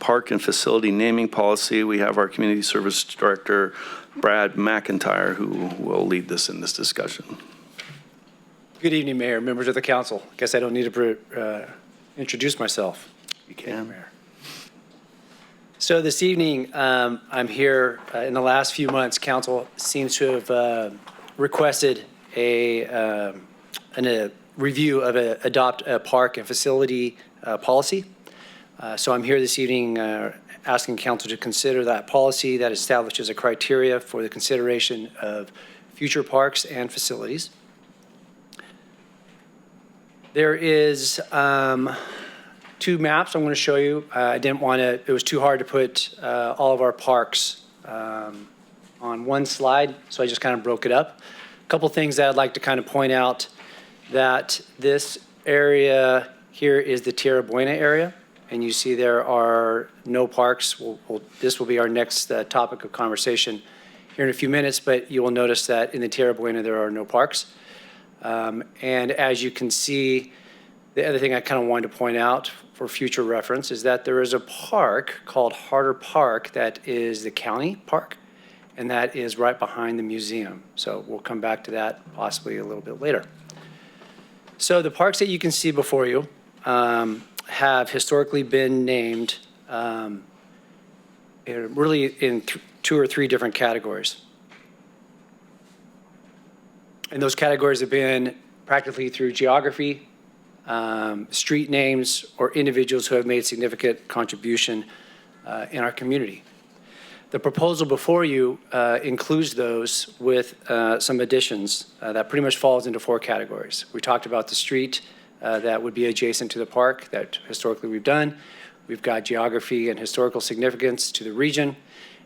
park and facility naming policy. We have our Community Service Director, Brad McIntyre, who will lead this in this discussion. Good evening, Mayor, members of the council. I guess I don't need to introduce myself. You can. Mayor. So this evening, I'm here. In the last few months, council seems to have requested a review of adopt a park and facility policy. So I'm here this evening asking council to consider that policy that establishes a criteria for the consideration of future parks and facilities. There is two maps I'm going to show you. I didn't want to, it was too hard to put all of our parks on one slide, so I just kind of broke it up. A couple things that I'd like to kind of point out, that this area here is the Tierra Buena area, and you see there are no parks. This will be our next topic of conversation here in a few minutes, but you will notice that in the Tierra Buena there are no parks. And as you can see, the other thing I kind of wanted to point out for future reference is that there is a park called Harder Park that is the county park, and that is right behind the museum. So we'll come back to that possibly a little bit later. So the parks that you can see before you have historically been named really in two or three different categories. And those categories have been practically through geography, street names, or individuals who have made significant contribution in our community. The proposal before you includes those with some additions that pretty much falls into four categories. We talked about the street that would be adjacent to the park that historically we've done. We've got geography and historical significance to the region.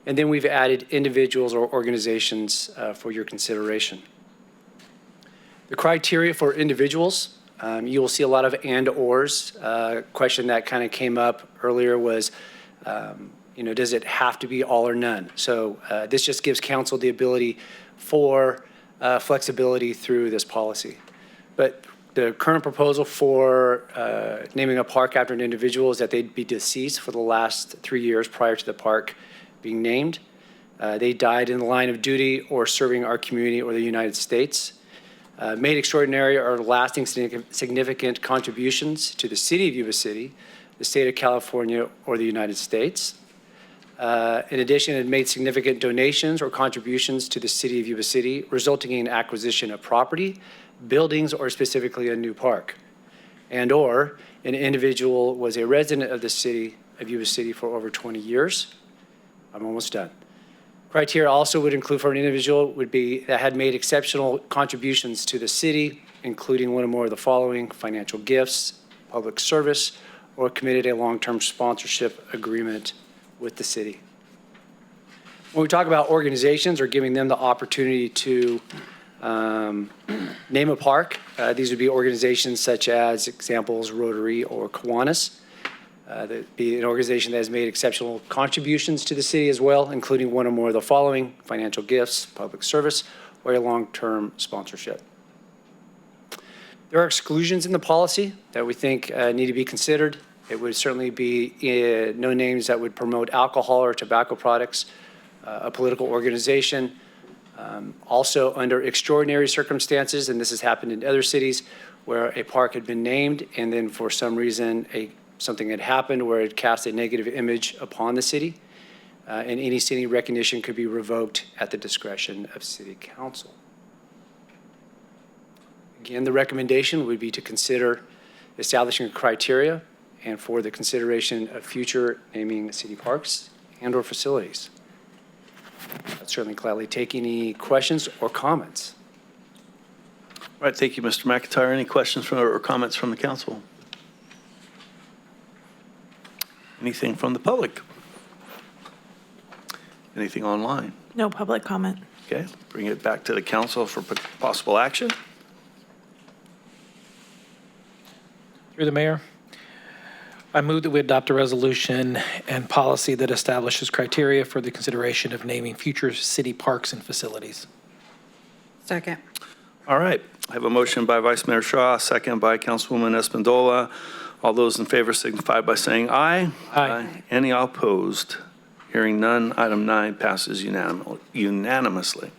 And then we've added individuals or organizations for your consideration. The criteria for individuals, you will see a lot of and/ors. Question that kind of came up earlier was, does it have to be all or none? So this just gives council the ability for flexibility through this policy. But the current proposal for naming a park after an individual is that they'd be deceased for the last 3 years prior to the park being named. They died in the line of duty or serving our community or the United States. Made extraordinary or lasting significant contributions to the city of Yuba City, the state of California, or the United States. In addition, it made significant donations or contributions to the city of Yuba City, resulting in acquisition of property, buildings, or specifically a new park. And or an individual was a resident of the city of Yuba City for over 20 years. I'm almost done. Criteria also would include for an individual would be that had made exceptional contributions to the city, including one or more of the following: financial gifts, public service, or committed a long-term sponsorship agreement with the city. When we talk about organizations or giving them the opportunity to name a park, these would be organizations such as examples Rotary or Kiwanis. That'd be an organization that has made exceptional contributions to the city as well, including one or more of the following: financial gifts, public service, or a long-term sponsorship. There are exclusions in the policy that we think need to be considered. It would certainly be no names that would promote alcohol or tobacco products, a political organization. Also under extraordinary circumstances, and this has happened in other cities, where a park had been named and then for some reason something had happened where it cast a negative image upon the city, and any city recognition could be revoked at the discretion of city council. Again, the recommendation would be to consider establishing a criteria and for the consideration of future naming city parks and or facilities. I'd certainly gladly take any questions or comments. All right, thank you, Mr. McIntyre. Any questions or comments from the council? Anything from the public? Anything online? No public comment. Okay, bring it back to the council for possible action. Through the mayor, I move that we adopt a resolution and policy that establishes criteria for the consideration of naming future city parks and facilities. Second. All right, I have a motion by Vice Mayor Shaw, second by Councilwoman Espandola All those in favor signify by saying aye. Aye. Any opposed? Hearing none, item 9 passes unanimously.